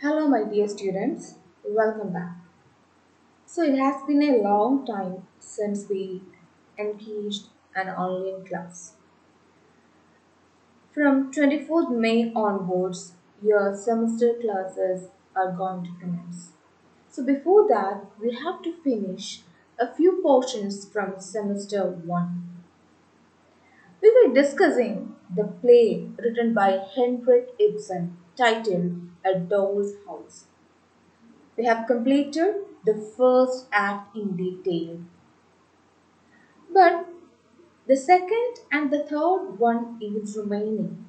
Hello, my dear students. Welcome back. So, it has been a long time since we engaged an online class. From 24th May onwards, your semester classes are going to commence. So, before that, we have to finish a few portions from semester 1. We were discussing the play written by Henrik Ibsen titled A Doll's House. We have completed the first act in detail, but the second and the third one is remaining.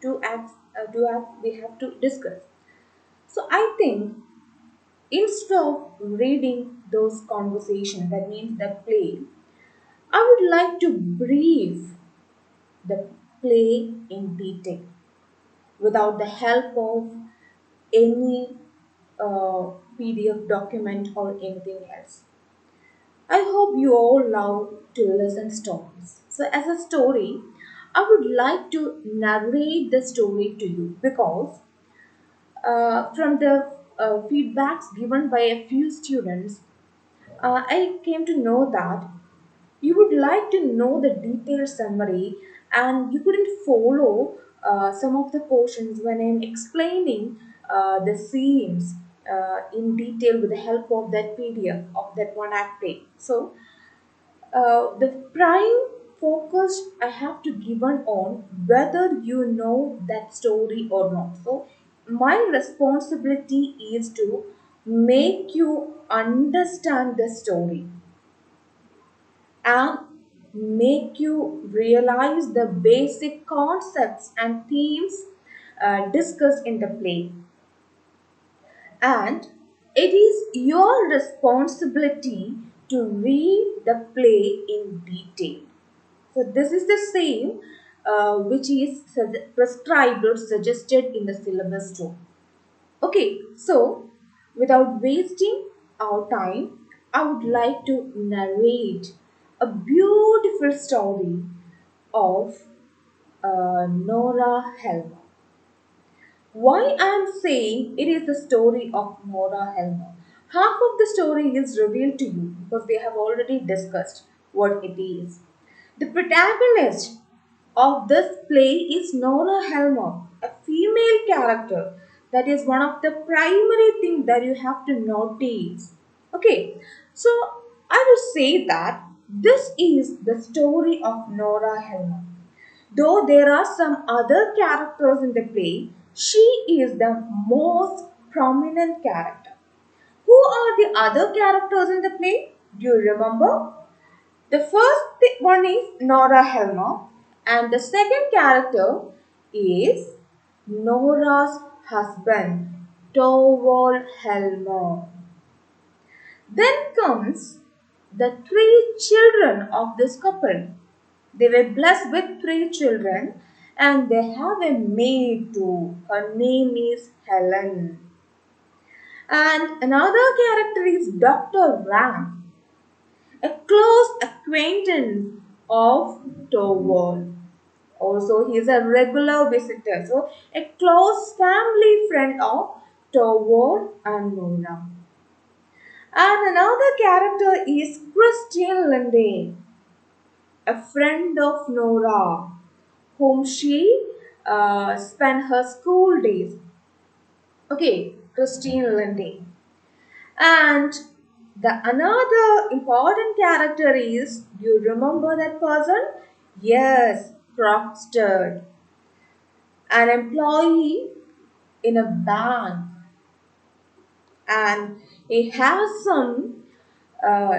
Two acts we have to discuss. So I think instead of reading those conversations, that means the play, I would like to brief the play in detail without the help of any PDF document or anything else. I hope you all love to listen stories. So as a story, I would like to narrate the story to you because from the feedbacks given by a few students, I came to know that you would like to know the detailed summary and you couldn't follow some of the portions when I'm explaining the scenes in detail with the help of that PDF of that one acting. So the prime focus I have to given on whether you know that story or not. So my responsibility is to make you understand the story and make you realize the basic concepts and themes discussed in the play. And it is your responsibility to read the play in detail. So this is the same which is prescribed or suggested in the syllabus too. Okay, so without wasting our time, I would like to narrate a beautiful story of Nora Helmer. Why I am saying it is the story of Nora Helmer? Half of the story is revealed to you because we have already discussed what it is. The protagonist of this play is Nora Helmer, a female character. That is one of the primary things that you have to notice. Okay, so I will say that this is the story of Nora Helmer. Though there are some other characters in the play, she is the most prominent character. Who are the other characters in the play? Do you remember? The first one is Nora Helmer, and the second character is Nora's husband, Torvald Helmer. Then comes the three children of this couple. They were blessed with three children and they have a maid too. Her name is Helen. And another character is Dr. Ram, a close acquaintance of Torvald. Also, he is a regular visitor. So, a close family friend of Torvald and Nora. And another character is Christine Linde, a friend of Nora, whom she spent her school days. Okay, Christine Linde. And the another important character is, do you remember that person? Yes, Crockstead, an employee in a bank, and he has some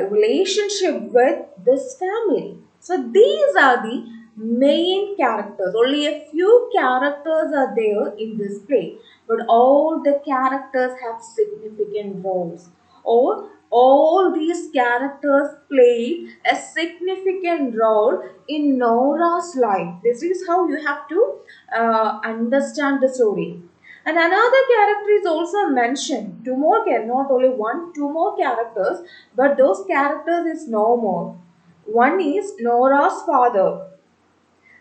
relationship with this family. So these are the main characters. Only a few characters are there in this play, but all the characters have significant roles. Or all these characters play a significant role in Nora's life. This is how you have to understand the story. And another character is also mentioned. Two more, not only one, two more characters, but those characters is no more. One is Nora's father,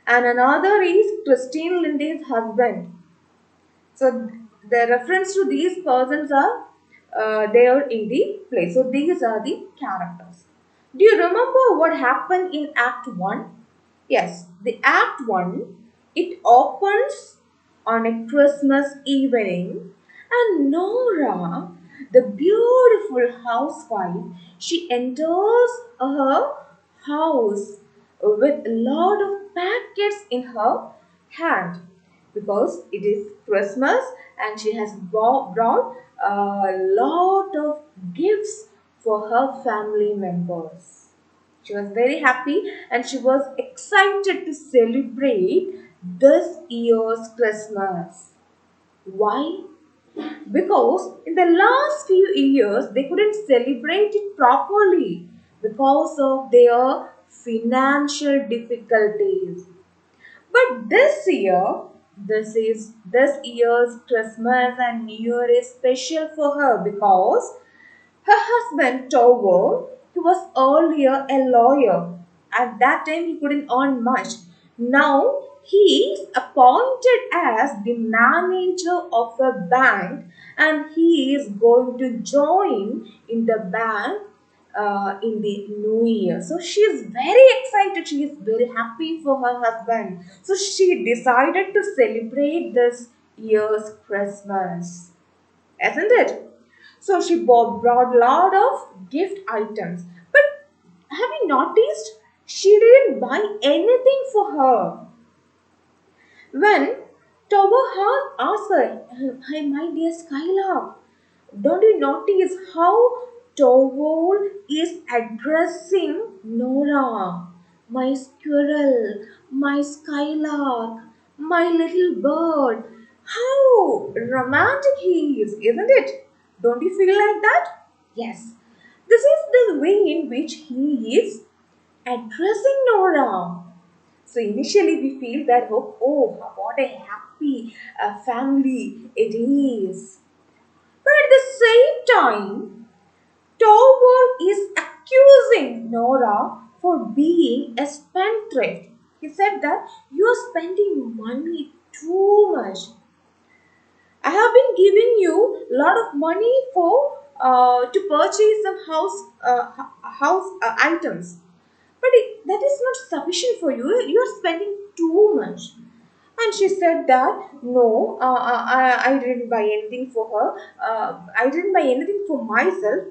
and another is Christine Linde's husband. So the reference to these persons are there in the play. So these are the characters. Do you remember what happened in Act 1? Yes, the Act 1, it opens on a Christmas evening, and Nora, the beautiful housewife, she enters her house with a lot of packets in her hand because it is Christmas and she has brought a lot of gifts for her family members. She was very happy and she was excited to celebrate this year's Christmas. Why? Because in the last few years they couldn't celebrate it properly because of their financial difficulties. But this year's Christmas and New Year is special for her because her husband, Tower, he was earlier a lawyer. At that time, he couldn't earn much. Now, he is appointed as the manager of a bank and he is going to join in the bank in the new year. So she is very excited. She is very happy for her husband. So she decided to celebrate this year's Christmas, isn't it? So she brought a lot of gift items. But have you noticed? She didn't buy anything for her. When Tower asked her, "Hi, my dear Skylark, don't you notice how Tower is addressing Nora? My squirrel, my Skylark, my little bird. How romantic he is, isn't it? Don't you feel like that? Yes. This is the way in which he is addressing Nora. So initially we feel that what a happy family it is. But at the same time, Torvald is accusing Nora for being a spendthrift. He said that you are spending money too much. I have been giving you a lot of money for to purchase some house items, but that is not sufficient for you. You are spending too much. And she said that no, I didn't buy anything for her. I didn't buy anything for myself.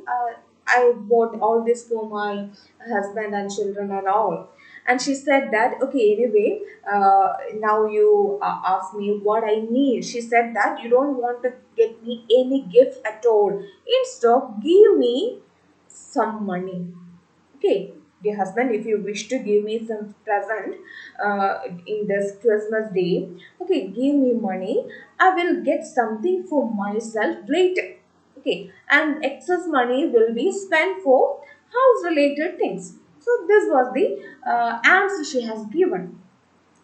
I bought all this for my husband and children and all. And she said that, okay, anyway, now you ask me what I need. She said that you don't want to get me any gift at all. Instead, give me some money. Okay, dear husband, if you wish to give me some present in this Christmas day, okay, give me money. I will get something for myself later. Okay, and excess money will be spent for house related things. So, this was the answer she has given.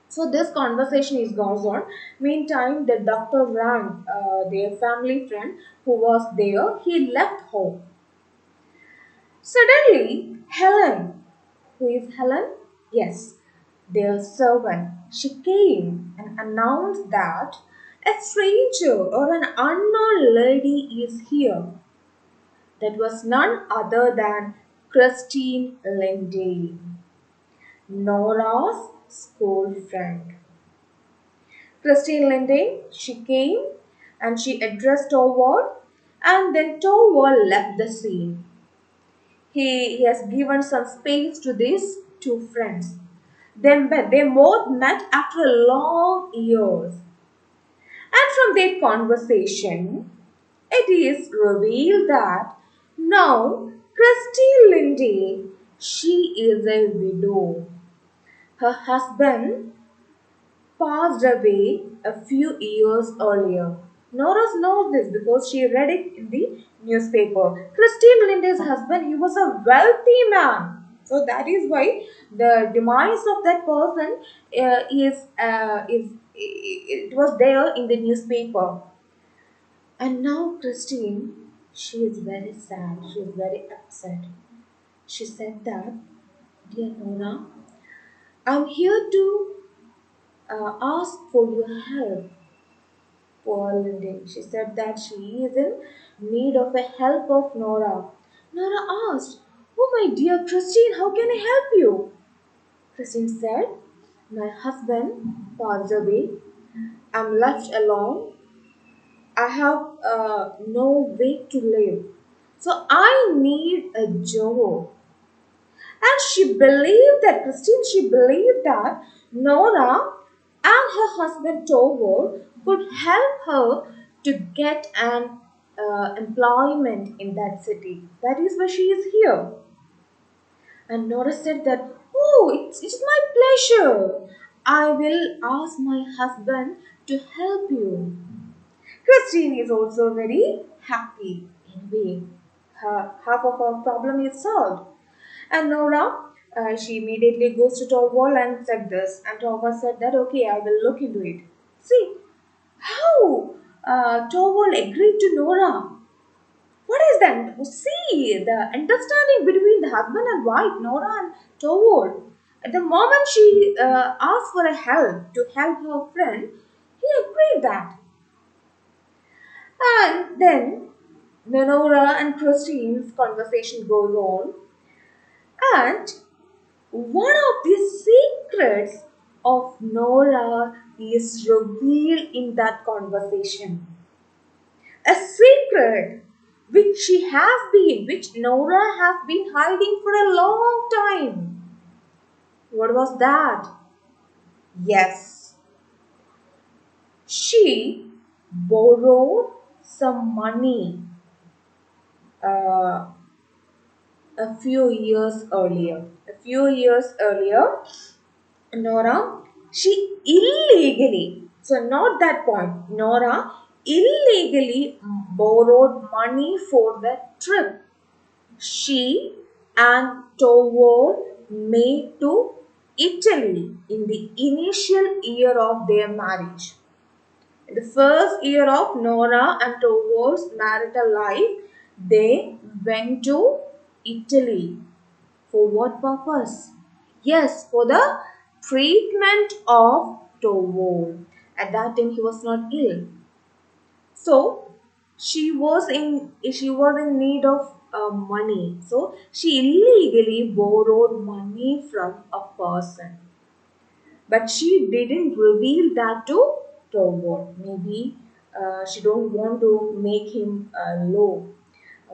So this conversation is goes on. Meantime, the doctor rang their family friend who was there. He left home. Suddenly, Helen, who is Helen? Yes, their servant. She came and announced that a stranger or an unknown lady is here. That was none other than Christine Lindy, Nora's school friend. Christine Lindy, she came and she addressed Torvald and then Torvald left the scene. He has given some space to these two friends. They both met after long years. And from their conversation, it is revealed that now Christy Lindy, she is a widow. Her husband passed away a few years earlier. Nora knows this because she read it in the newspaper. Christine Linde's husband, he was a wealthy man. So that is why the demise of that person is it was there in the newspaper. And now Christine, she is very sad. She is very upset. She said that, dear Nora, I'm here to ask for your help. Poor Lindy. She said that she is in need of a help of Nora. Nora asked, "Oh, my dear Christine, how can I help you?" Christine said, "My husband passed away. I'm left alone. I have no way to live. So I need a job." And she believed that Nora and her husband Tovor could help her to get an employment in that city. That is why she is here. And Nora said that, "Oh, it's my pleasure. I will ask my husband to help you." Christine is also very happy in a way. Half of her problem is solved. And Nora, she immediately goes to Torvald and said this. And Torvald said that, "Okay, I will look into it." See, how Torvald agreed to Nora. What is that? See, the understanding between the husband and wife, Nora and Torvald. At the moment she asked for a help to help her friend, he agreed that. And then Nora and Christine's conversation goes on. And one of the secrets of Nora is revealed in that conversation. A secret which Nora has been hiding for a long time. What was that? Yes, she borrowed some money uh, a few years earlier. A few years earlier, Nora, she illegally, so not that point, Nora illegally borrowed money for the trip she and Tovo made to Italy in the initial year of their marriage. In the first year of Nora and Tovo's marital life, they went to Italy. For what purpose? Yes, for the treatment of Tovo. At that time, he was not ill. So she was in need of money. So she illegally borrowed money from a person, but she didn't reveal that to Togo. Maybe she don't want to make him low.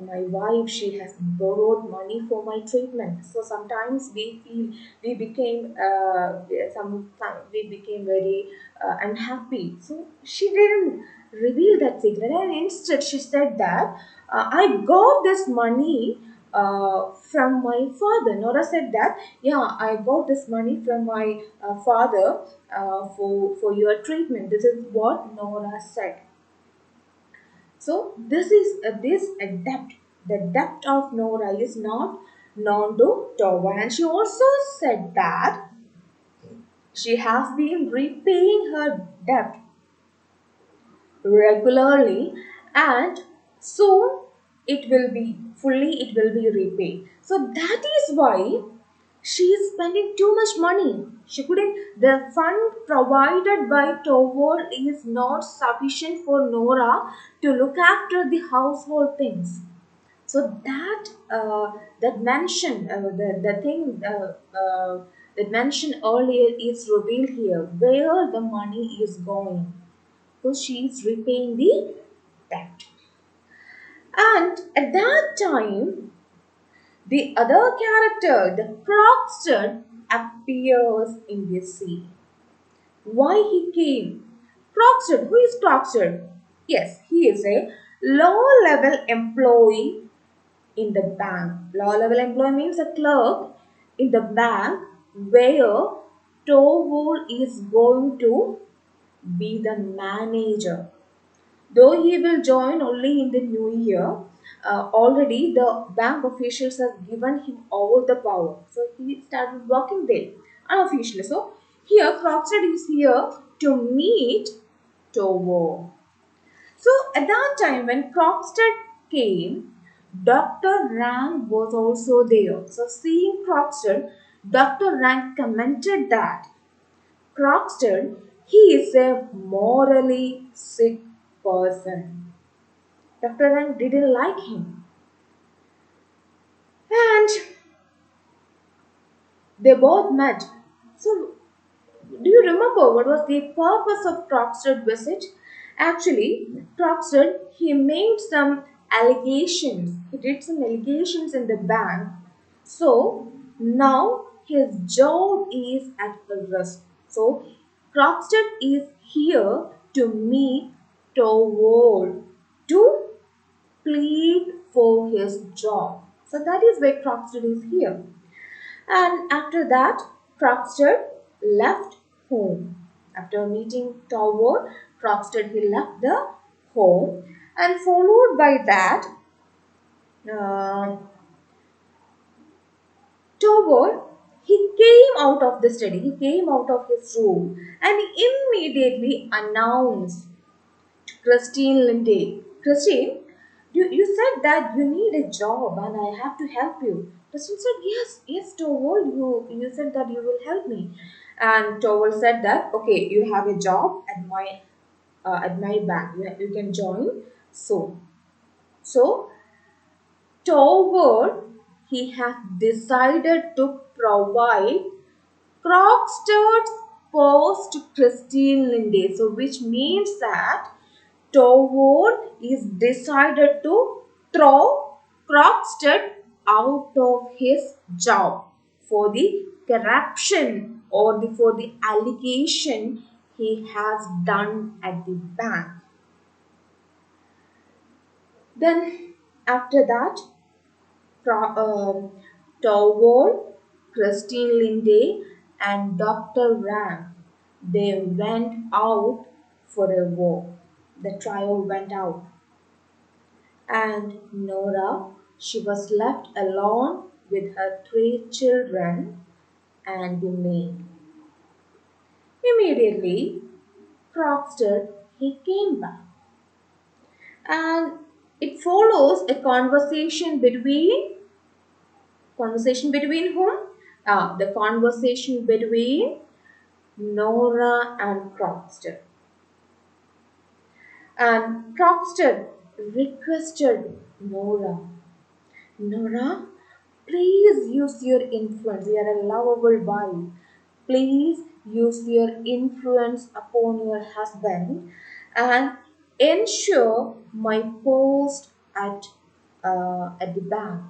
My wife, she has borrowed money for my treatment. So sometimes we feel we became we became very unhappy. So she didn't reveal that secret, and instead she said that I got this money from my father. Nora said that, "Yeah, I got this money from my father for your treatment." This is what Nora said. So this is this a debt. The debt of Nora is not known to Tova, and she also said that she has been repaying her debt regularly, and soon it will be repaid. So that is why she is spending too much money. She couldn't, the fund provided by Tovol is not sufficient for Nora to look after the household things. So that mention the thing that mentioned earlier is revealed here, where the money is going. So she is repaying the debt. And at that time, the other character, the Crockston, appears in the scene. Why he came? Crockston, who is Crockston? Yes, he is a low level employee in the bank. Low level employee means a clerk in the bank where Tovol is going to be the manager. Though he will join only in the new year, already the bank officials have given him all the power. So he started working there unofficially. So here, Crockstead is here to meet Tovo. So at that time, when Crockstead came, Dr. Rank was also there. So seeing Crockstead, Dr. Rank commented that Crockston, he is a morally sick person. Dr. Rank didn't like him. And they both met. So, do you remember what was the purpose of Crockstead visit? Actually, Crockstead, he made some allegations. He did some allegations in the bank. So now his job is at risk. So Crockstead is here to meet Torvald to plead for his job. So that is why Crockstead is here. And after that, Crockstead left home. After meeting Torvald, Crockstead he left the home, and followed by that, uh, Torvald he came out of the study. He came out of his room and immediately announced to Christine Lindsay, Christine, you said that you need a job and I have to help you. Christine said, yes, yes, Torvald, you said that you will help me. And Torvald said that, okay, you have a job at my bank. You can join. So Torvald, he has decided to provide Crockstead's post to Christine Lindsay. So which means that Torvald is decided to throw Crockstead out of his job for the corruption or for the allegation he has done at the bank. Then after that, Torvald, Christine Lindsay, and Dr. Ram, they went out for a walk. The trio went out. And Nora, she was left alone with her three children and the maid. Immediately, Crockstead, he came back. And it follows a conversation between whom? The conversation between Nora and Crockstead. And Crockstead requested Nora, please use your influence. You are a lovable wife. Please use your influence upon your husband and ensure my post at the bank.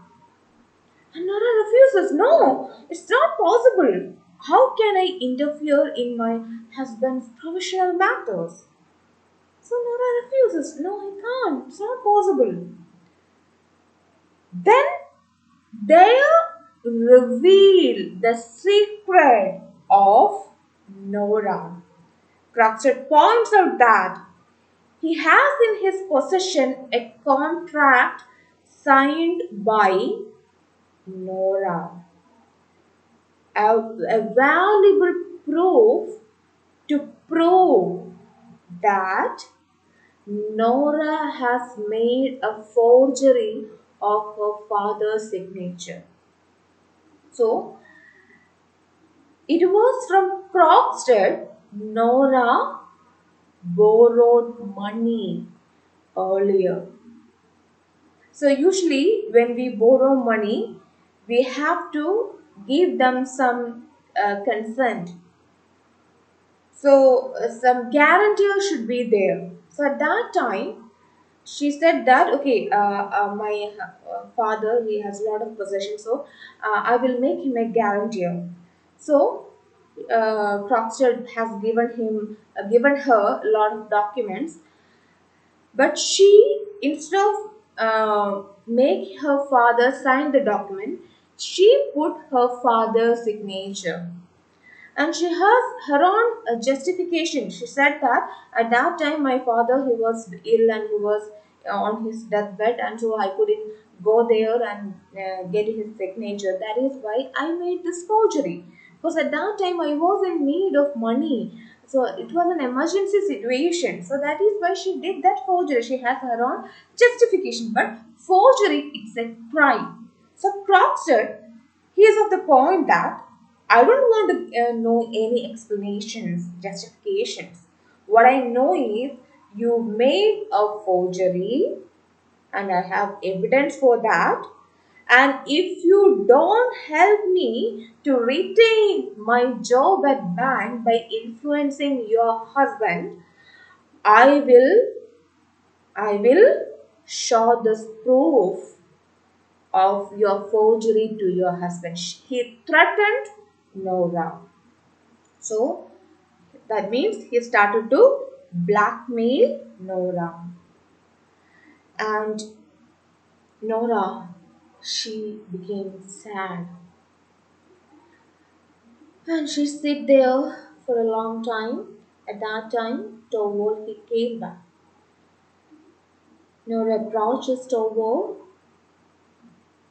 And Nora refuses. No, it's not possible. How can I interfere in my husband's professional matters? So Nora refuses. No, I can't. It's not possible. Then they reveal the secret of Nora. Crockstead points out that he has in his possession a contract signed by Nora, a valuable proof to prove that Nora has made a forgery of her father's signature. So, it was from Crockstead Nora borrowed money earlier. So, usually, when we borrow money, we have to give them some consent. So, some guarantor should be there. So, at that time, she said that okay, my father he has a lot of possessions, so I will make him a guarantor. So Crockstead has given her a lot of documents, but she instead of make her father sign the document, she put her father's signature. And she has her own justification. She said that at that time my father he was ill and he was on his deathbed, and so I couldn't go there and get his signature. That is why I made this forgery, because at that time I was in need of money. So it was an emergency situation. So that is why she did that forgery. She has her own justification. But forgery, it's a crime. So Crockstead, he is of the point that I don't want to know any explanations, justifications. What I know is You made a forgery and I have evidence for that. And if you don't help me to retain my job at bank by influencing your husband, I will show this proof of your forgery to your husband. He threatened Nora. So that means he started to blackmail Nora. And Nora, she became sad. And she sit there for a long time. At that time, Torvald he came back. Nora approached Torvald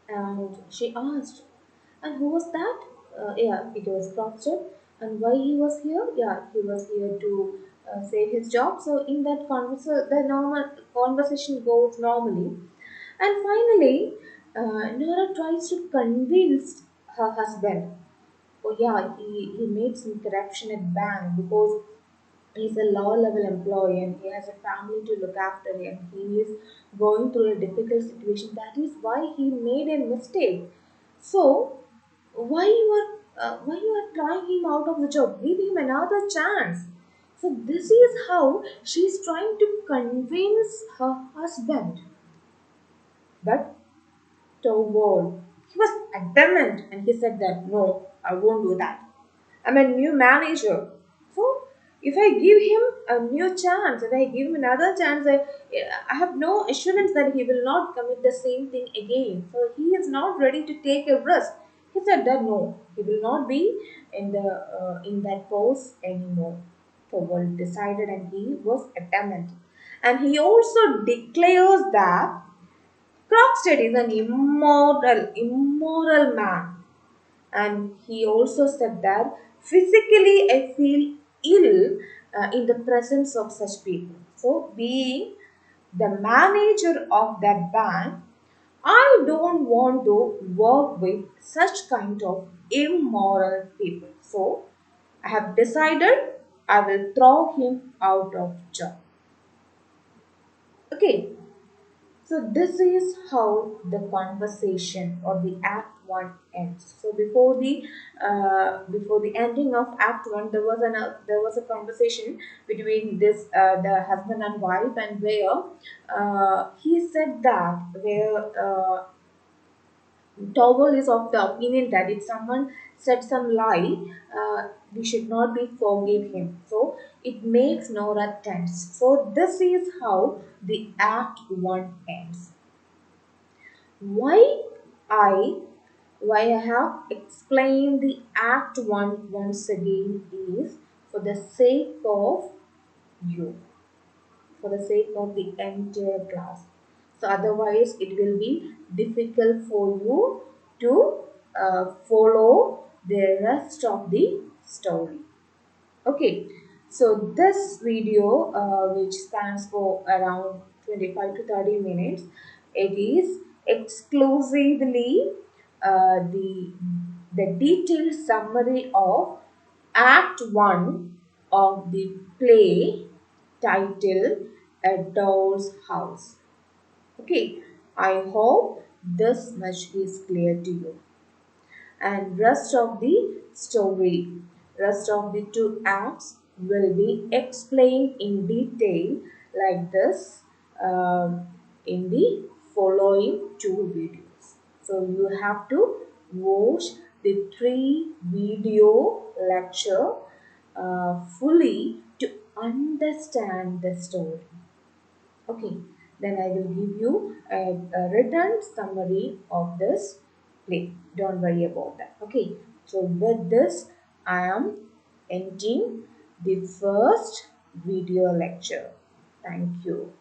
and she asked, "And who was that?" Yeah, it was Crockstead. And why he was here? Yeah, he was here to save his job. So in that conversation, the normal conversation goes normally. And finally, Nora tries to convince her husband. Oh yeah, he made some corruption at bank because he's a low level employee and he has a family to look after and he is going through a difficult situation. That is why he made a mistake. So why you are trying him out of the job? Give him another chance. So this is how she's trying to convince her husband. But Torvald, he was adamant and he said that no, I won't do that. I'm a new manager. So if I give him a new chance, if I give him another chance, I have no assurance that he will not commit the same thing again. So he is not ready to take a risk. He said that no, he will not be in that post anymore. Torvald decided and he was adamant. And he also declares that Crockstead is an immoral man. And he also said that physically I feel ill in the presence of such people. So, being the manager of that bank, I don't want to work with such kind of immoral people. So, I have decided I will throw him out of job. Okay, so this is how the conversation or the Act One ends. So before the ending of Act One, there was a conversation between this the husband and wife, and where he said that where Towel is of the opinion that if someone said some lie, we should not be forgive him. So it makes Nora tense. So this is how the Act One ends. Why I why I have explained the Act One once again is for the sake of you, for the sake of the entire class. So otherwise it will be difficult for you to follow the rest of the story. Okay, so this video, which stands for around 25 to 30 minutes, it is exclusively the detailed summary of Act 1 of the play titled A Doll's House. Okay, I hope this much is clear to you. And rest of the story, rest of the two acts will be explained in detail like this in the following two videos. So you have to watch the three video lecture fully to understand the story. Okay, then I will give you a written summary of this play. Don't worry about that. Okay, so with this, I am ending the first video lecture. Thank you.